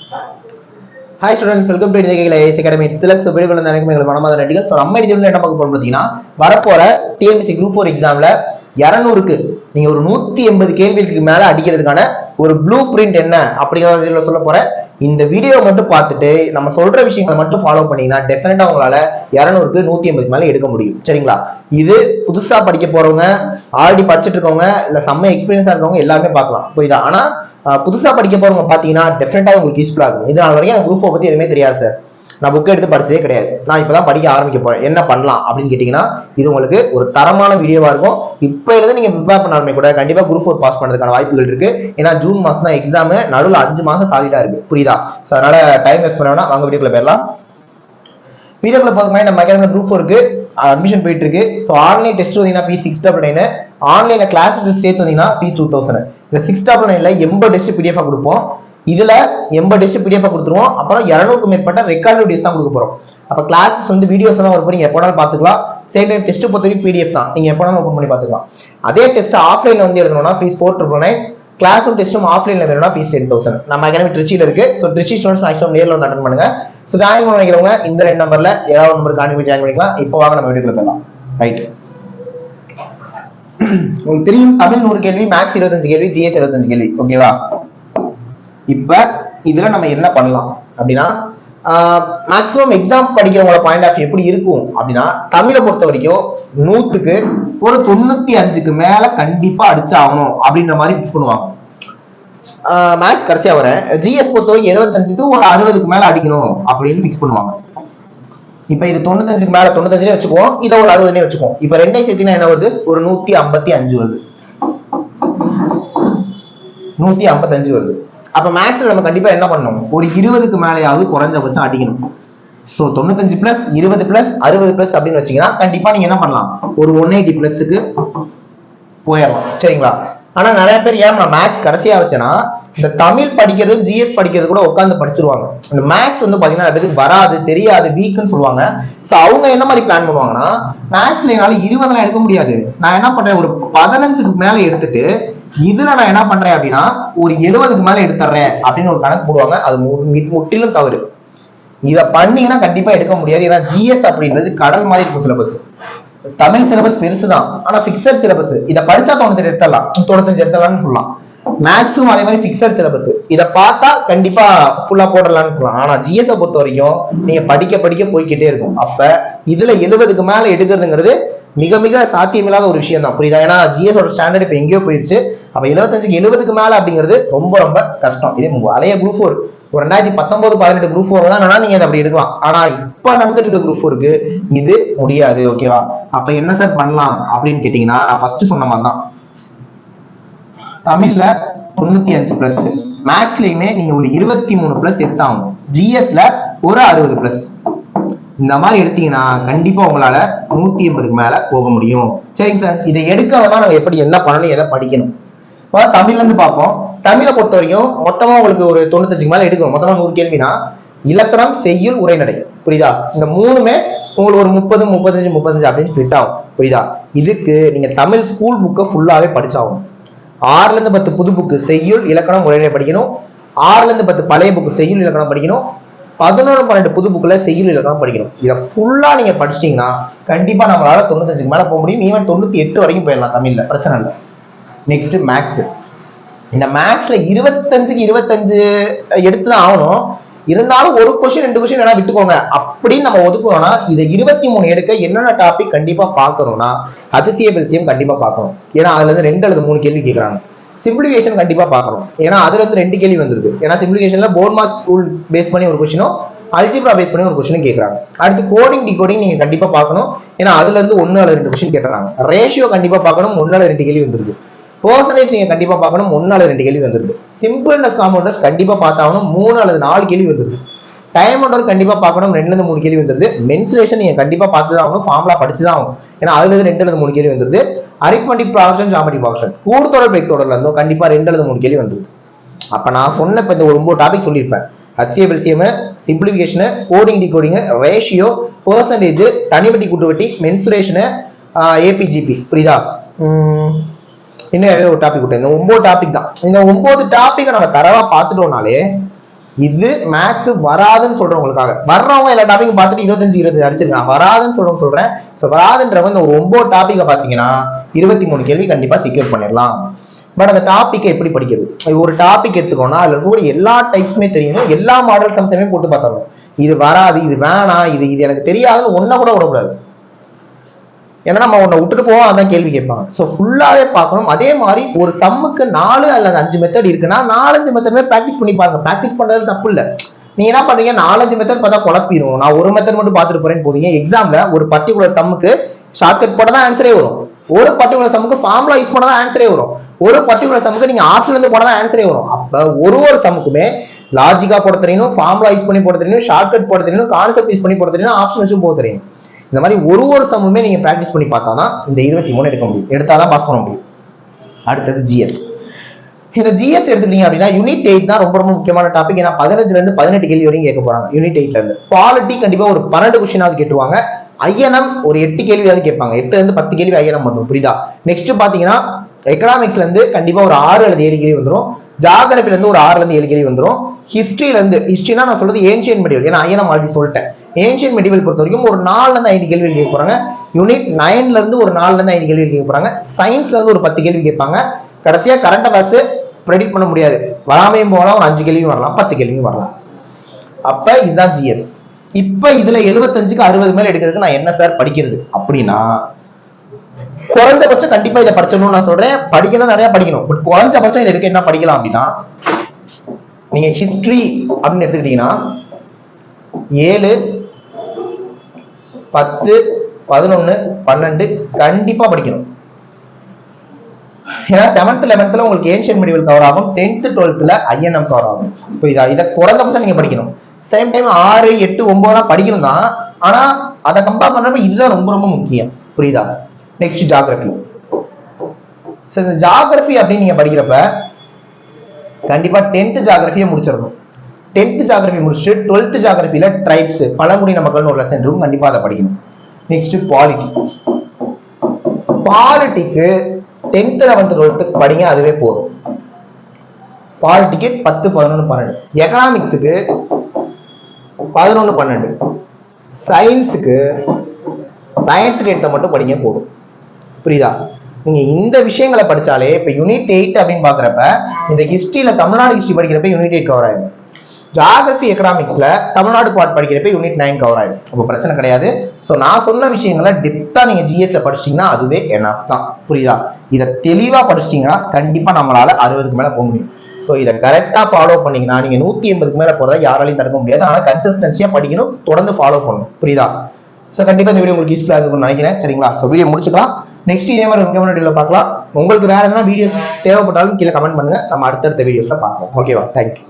Hi students, welcome to IAS Academy. Select video வந்து எனக்கு உங்களுக்கு மனமார்ந்த நன்றிகள். சோ நம்ம இந்த என்ன பார்க்க போறோம் பாத்தீங்கன்னா வரப்போற TNPSC Group 4 எக்ஸாம்ல 200க்கு நீங்க ஒரு 180 கேள்விகளுக்கு மேல அடிக்கிறதுக்கான ஒரு ப்ளூ பிரிண்ட் என்ன அப்படிங்கறத சொல்ல போறேன். இந்த வீடியோ மட்டும் பார்த்துட்டு நம்ம சொல்ற விஷயங்களை மட்டும் ஃபாலோ பண்ணீங்கன்னா டெஃபினட்டா உங்களால 200க்கு 180 மேல எடுக்க முடியும். சரிங்களா? இது புதுசா படிக்க போறவங்க, ஆல்ரெடி படிச்சுட்டு இருக்கவங்க, இல்ல செம்ம எக்ஸ்பீரியன்ஸா இருக்கவங்க எல்லாருமே பார்க்கலாம். புரியுதா? ஆனா புதுசா படிக்க போறவங்க பாத்தீங்கன்னா டெஃபினட்டா உங்களுக்கு யூஸ்ஃபுல்லா இருக்கும். இது நாள் வரைக்கும் குரூப் 4 பத்தி எதுவுமே தெரியாது சார், நான் புக் எடுத்து படிச்சதே கிடையாது, நான் இப்பதான் படிக்க ஆரம்பிக்க போறேன், என்ன பண்ணலாம் அப்படின்னு கேட்டீங்கன்னா இது உங்களுக்கு ஒரு தரமான வீடியோவா இருக்கும். இப்ப இருந்து நீங்க ப்ரிப்பேர் பண்ணாலுமே கூட கண்டிப்பா குரூப் 4 பாஸ் பண்றதுக்கான வாய்ப்புகள் இருக்கு. ஏன்னா ஜூன் மாசம் தான் எக்ஸாம், நடுவில் 5 மாசம் சாலிடா இருக்கு. புரியுதா? அதனால டைம் வேஸ்ட் பண்ண வேணா, வாங்க வீடியோக்குள்ள போயிடலாம். வீடியோக்குள்ள பார்க்கும்போது நம்ம அகாடமி குரூப் 4க்கு அட்மிஷன் போயிட்டு இருக்கு. ஸோ ஆன்லைன் டெஸ்ட் வந்தீங்கன்னா ஃபீஸ் 699, ஆன்லைன்ல கிளாஸ் சேர்த்து வந்தீங்கன்னா ஃபீஸ் 2000. இந்த 699ல 80 டெஸ்ட் பிடிஎஃப் கொடுப்போம். இதுல 80 டெஸ்ட் பிடிஎஃப் கொடுத்துருவோம். அப்புறம் 200க்கும் மேற்பட்ட ரெக்கார்டு வீடியோஸ் தான் கொடுக்க போறோம். அப்ப கிளாஸஸ் வந்து வீடியோஸ் எல்லாம் வரும், நீங்க எப்போனாலும் பாத்துக்கலாம். சேம் டைம் டெஸ்ட் பொறுத்தவரைக்கும் பிடிஎஃப் தான், நீங்க எப்போனாலும் ஓபன் பண்ணி பாத்துக்கலாம். அதே டெஸ்ட் ஆஃப்லைன்ல வந்து எழுதணும்னா ஃபீஸ் 4999, கிளாஸும் டெஸ்ட்டும் ஆஃப்லைன்ல வேணும்னா ஃபீஸ் 10,000. நம்ம அகாடமி திருச்சியில இருக்கு. ஸோ திருச்சி ஸ்டூடெண்ட்ஸ் மேக்ஸிமம் நேரில் வந்து அட்டன் பண்ணுங்க. ஸோ ஜாயின் பண்ண வைக்கிறவங்க இந்த 2 நம்பர்ல ஏதாவது ஒரு நம்பர் கான்டாக்ட் ஜாயின் பண்ணிக்கலாம். இப்போ வாங்க நம்ம வீடியோக்குள்ள போகலாம். ரைட், உங்களுக்கு தெரியும் தமிழ் 100 கேள்வி, மேக்ஸ் 25 கேள்வி, ஜிஎஸ் 25 கேள்வி. ஓகேவா? இப்ப இதுல நம்ம என்ன பண்ணலாம் அப்படின்னா மேக்ஸிமம் எக்ஸாம் படிக்கிறவங்களோட பாயிண்ட் ஆஃப் எப்படி இருக்கும் அப்படின்னா தமிழை பொறுத்த வரைக்கும் 100க்கு ஒரு 95க்கு மேல கண்டிப்பா அடிச்சாகணும் அப்படின்ற மாதிரி பிக்ஸ் பண்ணுவாங்க. மேக்ஸ் கடைசியா வரேன். ஜிஎஸ் பொறுத்த வரைக்கும் 75க்கு ஒரு 60க்கு மேல அடிக்கணும் அப்படின்னு பிக்ஸ் பண்ணுவாங்க. இப்ப இது 95க்கு மேல 95 வச்சுக்குவோம், இதை ஒரு 60 வச்சுக்குவோம். இப்ப ரெண்டையும் சேர்த்தீங்கன்னா என்ன வருது? ஒரு 155 வருது. 155 வருது. அப்ப மேக்ஸ்ல நம்ம கண்டிப்பா என்ன பண்ணணும்? ஒரு 20க்கு மேலேயாவது குறைஞ்சபட்சம் அடிக்கணும். சோ 95 பிளஸ் 20 பிளஸ் 60 பிளஸ் அப்படின்னு வச்சீங்கன்னா கண்டிப்பா நீங்க என்ன பண்ணலாம்? ஒரு 180 பிளஸ்க்கு போயிடலாம். சரிங்களா? ஆனா நிறைய பேர் ஏன் நான் மேக்ஸ் கடைசியா வச்சேன்னா இந்த தமிழ் படிக்கிறது, ஜிஎஸ் படிக்கிறது கூட உட்காந்து படிச்சிருவாங்க. இந்த மேக்ஸ் வந்து பாத்தீங்கன்னா அதுக்கு வராது, தெரியாது, வீக்குன்னு சொல்லுவாங்க. சோ அவங்க என்ன மாதிரி பிளான் பண்ணுவாங்கன்னா மேக்ஸ்ல என்னால 20 எடுக்க முடியாது, நான் என்ன பண்றேன் ஒரு 15க்கு மேல எடுத்துட்டு இதுல நான் என்ன பண்றேன் அப்படின்னா ஒரு 70க்கு மேல எடுத்துறேன் அப்படின்னு ஒரு கணக்கு போடுவாங்க. அது முற்றிலும் தவறு. இத பண்ணீங்கன்னா கண்டிப்பா எடுக்க முடியாது. ஏன்னா ஜிஎஸ் அப்படின்றது கடல் மாதிரி இருக்கும் சிலபஸ். தமிழ் சிலபஸ் பெருசுதான், ஆனா பிக்சட் சிலபஸ். இதை படிச்சா 95 எடுத்துடலாம், 95 எடுத்துடலாம்னு சொல்லலாம். மேக்ஸும் அதே மாதிரி பிக்சட் சிலபஸ். இதை பார்த்தா கண்டிப்பா ஃபுல்லா போடலாம்னு சொல்லலாம். ஆனா ஜிஎஸ் பொறுத்த வரைக்கும் நீங்க படிக்க படிக்க போய்கிட்டே இருக்கும். அப்ப இதுல 70க்கு மேல எடுக்கிறதுங்கிறது மிக மிக சாத்தியமில்லாத ஒரு விஷயம் தான். புரியுதா? ஏன்னா ஜிஎஸோட ஸ்டாண்டர்ட் இப்ப எங்கேயோ போயிருச்சு. அப்ப 75க்கு 70க்கு மேல அப்படிங்கிறது ரொம்ப ரொம்ப கஷ்டம். இது பழைய குரூப் 4 ஒரு 2019-18 குரூப் 4 தான் நீங்க அப்படி எடுக்கலாம். ஆனா இப்ப நடந்துட்டு இருக்க குரூப் 4க்கு இது முடியாது. ஓகேவா? அப்ப என்ன சார் பண்ணலாம் அப்படின்னு கேட்டீங்கன்னா நான் ஃபர்ஸ்ட் சொன்ன மாதிரி தான். தமிழ்ல 95 பிளஸ், மேக்ஸ்லயுமே நீங்க ஒரு 23 பிளஸ் எடுத்தாகணும், ஜிஎஸ்ல ஒரு 60 பிளஸ். இந்த மாதிரி எடுத்தீங்கன்னா கண்டிப்பா உங்களால 180க்கு மேல போக முடியும். சரிங்க சார், இதை எடுக்க வேணா நம்ம எப்படி என்ன பண்ணணும், எதை படிக்கணும்? தமிழ்ல இருந்து பார்ப்போம். தமிழை பொறுத்த வரைக்கும் மொத்தமா உங்களுக்கு ஒரு 95க்கு மேல எடுக்கணும். மொத்தமா 100 கேள்வினா இலக்கணம், செய்யுள், உரைநடை. புரியுதா? இந்த மூணுமே உங்களுக்கு ஒரு 30, 35, 35 அப்படின்னு ஸ்பிளிட் ஆகும். புரியுதா? இதுக்கு நீங்க தமிழ் ஸ்கூல் புக்கை ஃபுல்லாவே படிச்சாகும். 6ல இருந்து 10 புது புக்கு செய்யுள், இலக்கணம், உரைநடை படிக்கணும். 6ல இருந்து 10 பழைய புக்கு செய்யுள், இலக்கணம் படிக்கணும். 11, 12 புது புக்ல செய்யுள், இலக்கணம் படிக்கணும். இதை ஃபுல்லா நீங்க படிச்சிட்டீங்கன்னா கண்டிப்பா நம்மளால 95க்கு மேல போக முடியும். ஈவன் 98 வரைக்கும் போயிடலாம் தமிழ்ல, பிரச்சனை இல்லை. Next maths. இந்த மேக்ஸ்ல 25க்கு 25 எடுத்துதான் ஆகணும். இருந்தாலும் ஒரு கொஸ்டின் 2 கொஸ்டின் வேணா விட்டுக்கோங்க அப்படின்னு நம்ம ஒதுக்குறோம்னா இதை 23 எடுக்க என்னென்ன டாபிக் கண்டிப்பா பார்க்கணும்னா HCF LCM கண்டிப்பா பார்க்கணும். ஏன்னா அதுல இருந்து 2 அல்லது 3 கேள்வி கேட்கறாங்க. சிம்பிளிஃபிகேஷன் கண்டிப்பா பார்க்கணும், ஏன்னா அதுல இருந்து 2 கேள்வி வந்திருக்கு. ஏன்னா சிம்பிளிஃபிகேஷன்ல போர்ட் மார்க்ஸ் ரூல் பேஸ் பண்ணி ஒரு கொஸ்டினும், அல்ஜிப்ரா பேஸ் பண்ணி ஒரு கொஸ்டினும் கேட்கறாங்க. அடுத்து கோடிங் டிகோடிங் நீங்க கண்டிப்பா பார்க்கணும், ஏன்னா அதுல இருந்து 1 அல்லது 2 கொஸ்டின் கேட்கறாங்க. ரேஷியோ கண்டிப்பா பார்க்கணும், 1 அல்லது 2 கேள்வி வந்திருக்கு. பெர்சன்டேஜ் நீங்க கண்டிப்பா பார்க்கணும், 1 அல்லது 2 கேள்வி வந்திருக்கு. சிம்பிள்னஸ் காம்பவுண்டர்ஸ் கண்டிப்பா பார்த்தாகணும், 3 அல்லது 4 கேள்வி வந்திருக்கு. டைம் அவுண்டர் கண்டிப்பா பார்க்கணும், 2 அல்லது 3 கேள்வி வந்திருக்கு. மென்சுரேஷன் நீங்க கண்டிப்பா பார்த்துதான் ஆகணும், ஃபார்முலா படிச்சுதான் ஆகணும், ஏன்னா அதுல இருந்து 2 அல்லது 3 கேள்வி வந்திருக்கு. அரித்மெட்டிக் ப்ராக்ஷன், ஜியோமெட்ரிக் ப்ராக்ஷன், கூடுதொடர் பெருக்குத்தொடர்ல இருந்தும் கண்டிப்பா 2 அல்லது 3 கேள்வி வந்திருக்கு. அப்ப நான் சொன்ன இப்ப இந்த ஒரு 9 டாபிக் சொல்லியிருப்பேன். HCF LCM, simplification, coding decoding, ratio, percentage, தனிவட்டி கூட்டுவட்டி, மென்சுரேஷன், APGP. புரியுதா? இன்னும் ஒரு டாபிக் விட்டு இந்த 9 டாபிக் தான். இந்த 9 டாபிக் நம்ம தரவா பார்த்துட்டோம்னாலே இது மேக்ஸ் வராதுன்னு சொல்றவங்களுக்காக. வர்றவங்க எல்லா டாபிக்கும் பார்த்துட்டு 25 அடிச்சிருக்காங்க. வராதுன்னு சொல்றேன். வராதுன்றவங்க இந்த ஒரு 9 டாபிக்கை பாத்தீங்கன்னா 23 கேள்வி கண்டிப்பா செக்யூர் பண்ணிடலாம். பட் அந்த டாபிக்கை எப்படி படிக்கிறது? ஒரு டாபிக் எடுத்துக்கோனா அதுல கூட எல்லா டைப்ஸுமே தெரியணும், எல்லா மாடல் சம்ஸுமே போட்டு பார்த்தரணும். இது வராது, இது வேணாம், இது எனக்கு தெரியாதுன்னு ஒன்ன கூட விடக்கூடாது. ஏன்னா நம்ம ஒன்ன விட்டுட்டு போவோம், அதான் கேள்வி கேட்பாங்க. ஸோ ஃபுல்லாவே பார்க்கணும். அதே மாதிரி ஒரு சம்முக்கு 4 அல்லது 5 மெத்தட் இருக்குன்னா 4-5 மெத்தடுமே ப்ராக்டிஸ் பண்ணி பாருங்க. ப்ராக்டிஸ் பண்றது தப்பு இல்லை. நீங்க என்ன பண்றீங்க, 4-5 மெத்தட் பார்த்தா குழப்பிடும். நான் ஒரு மெத்தட் மட்டும் பார்த்துட்டு போறேன்னு போவீங்க. எக்ஸாம்ல ஒரு பர்டிகுலர் சம்முக்கு ஷார்ட்கட் போட தான் ஆன்சரே வரும். ஒரு பர்டிகுலர் சம்முக்கு ஃபார்முலா யூஸ் பண்ண தான் ஆன்சரே வரும். ஒரு பர்டிகுலர் சம்முக்கு நீங்க ஆப்ஷன்ல இருந்து போட தான் ஆன்சரே வரும். அப்ப ஒரு சம்முக்குமே லாஜிக்கா போட தெரியணும், ஃபார்முலா யூஸ் பண்ணி போட தெரியணும், ஷார்ட்கட் போட தெரியணும், கான்செப்ட் யூஸ் பண்ணி போட தெரியணும், ஆப்ஷன் வச்சும் போட தெரியும். இந்த மாதிரி ஒரு சம்முமே நீங்க பிராக்டிஸ் பண்ணி பார்த்தாதான் இந்த 23 எடுக்க முடியும். எடுத்தாதான் பாஸ் பண்ண முடியும். அடுத்தது ஜிஎஸ். இந்த ஜிஎஸ் எடுத்துட்டீங்க அப்படின்னா யூனிட் 8 தான் ரொம்ப முக்கியமான டாபிக். ஏன்னா 15 இருந்து 18 கேள்வி வரைக்கும் கேட்க போறாங்க. யூனிட் 8ல இருந்து பாலிட்டி கண்டிப்பா ஒரு 12 கொஸ்டினாவது கேட்டுருவாங்க. ஐஎன்எம் ஒரு 8 கேள்வியாவது கேட்பாங்க. 8 இருந்து 10 கேள்வி ஐஎன்எம் வந்துடும். புரியுதா? நெக்ஸ்ட் பாத்தீங்கன்னா எக்கனாமிக்ஸ்ல இருந்து கண்டிப்பா ஒரு 6 அல்லது 7 கேள்வி வந்துடும். ஜியோகிராஃபில இருந்து ஒரு 6 இருந்து 7 கேள்வி வந்துடும். ஹிஸ்டரியில இருந்து, ஹிஸ்டரினா நான் சொல்றது ஏன்ஷியன் மெட்டீரியல், ஏன்னா ஐஎன்எம் ஆல்ரெடி சொல்லிட்டேன். ஏன்ஷியன் மெட்டீரியல் பொறுத்த வரைக்கும் ஒரு 4 இருந்து 5 கேள்வி கேட்க போறாங்க. யூனிட் 9ல இருந்து ஒரு 4 இருந்து 5 கேள்வி கேட்க போறாங்க. சயின்ஸ்ல இருந்து ஒரு 10 கேள்வி கேட்பாங்க. கடைசியா கரண்ட் அஃபேர்ஸ் ப்ரெடிக்ட் பண்ண முடியாது, வராமையும் போகலாம், ஒரு 5 கேள்வியும் வரலாம், 10 கேள்வியும் வரலாம். அப்ப இதுதான் ஜிஎஸ். இப்ப இதுல 75க்கு 60 மேல எடுக்கிறதுக்கு நான் என்ன சார் படிக்கிறது அப்படின்னா, குறைஞ்சபட்சம் கண்டிப்பா இதை படிச்சணும்னு நான் சொல்றேன். படிக்கணும், நிறைய படிக்கணும். பட் குறைஞ்சபட்சம் இதை இருக்க என்ன படிக்கலாம் அப்படின்னா, நீங்க ஹிஸ்டரி அப்படின்னு எடுத்துக்கிட்டீங்கன்னா 7, 10, 11, 12 கண்டிப்பா படிக்கணும். ஏன்னா 7th 11th உங்களுக்கு ஏன்ஷியன் மெட்டீரியல் கவர் ஆகும். 10th 12th ஐஎன்எம் கவர் ஆகும். புரியுதா? இதை குறைஞ்சபட்சம் நீங்க படிக்கணும். சேம் டைம் 6, 8, 9 படிக்கணும் தான். ஆனா அதை கம்பேர் பண்றப்ப இதுதான் ரொம்ப முக்கியம். புரியுதா? Next geography. இந்த ஜியோகிராஃபி அப்படின்னு நீங்க படிக்கிறப்ப கண்டிப்பா 10th ஜியோகிராஃபியை முடிச்சிடணும். 10th ஜியோகிராஃபி முடிச்சுட்டு 12th ஜியோகிராஃபில ட்ரைப்ஸ், பழங்குடியின மக்கள்னு ஒரு லெசன் இருக்கும், கண்டிப்பா அதை படிக்கணும். Next polity. பாலிட்டிக்கு 10th 11th 12th படிங்க, அதுவே போதும். பாலிட்டிக்கு 10, 11, 12. எக்கனாமிக்ஸுக்கு 11, 12. சயின்ஸுக்கு 9th 10th மட்டும் படிங்க, போதும். புரியுதா? நீங்க இந்த விஷயங்களை படிச்சாலே இப்ப யூனிட் 8 அப்படின்னு பாக்குறப்ப இந்த ஹிஸ்டரியில தமிழ்நாடு ஹிஸ்டரி படிக்கிறப்ப யூனிட் 8 கவர் ஆயிடும். ஜியோகிராஃபி எக்கனாமிக்ஸ்ல தமிழ்நாடு பார்ட் படிக்கிறப்ப யூனிட் 9 கவர் ஆயிடும். அப்ப பிரச்சனை கிடையாது. சோ நான் சொன்ன விஷயங்களை டெப்தா நீங்க ஜிஎஸ்ல படிச்சீங்கன்னா அதுவே எனஃப் தான். புரியுதா? இதை தெளிவா படிச்சிட்டீங்கன்னா கண்டிப்பா நம்மளால 60க்கு மேல போக முடியும். சோ இதை கரெக்டா ஃபாலோ பண்ணீங்கன்னா நீங்க 180க்கு மேல போறதை யாராலையும் தடுக்க முடியாது. ஆனா கன்சிஸ்டன்சியா படிக்கணும், தொடர்ந்து ஃபாலோ பண்ணணும். புரியுதா? சோ கண்டிப்பா இந்த வீடியோ உங்களுக்கு யூஸ்ஃபுல்லா இருக்கும்னு நினைக்கிறேன். சரிங்களா? சோ வீடியோ முடிச்சுக்கலாம். நெக்ஸ்ட் இதே மாதிரி முக்கியமான வீடியோல பார்க்கலாம். உங்களுக்கு வேற எதனா வீடியோ தேவைப்பட்டாலும் கீழே கமெண்ட் பண்ணுங்க. நம்ம அடுத்தடுத்த வீடியோஸ்ல பார்க்கலாம். ஓகேவா? தேங்க்யூ.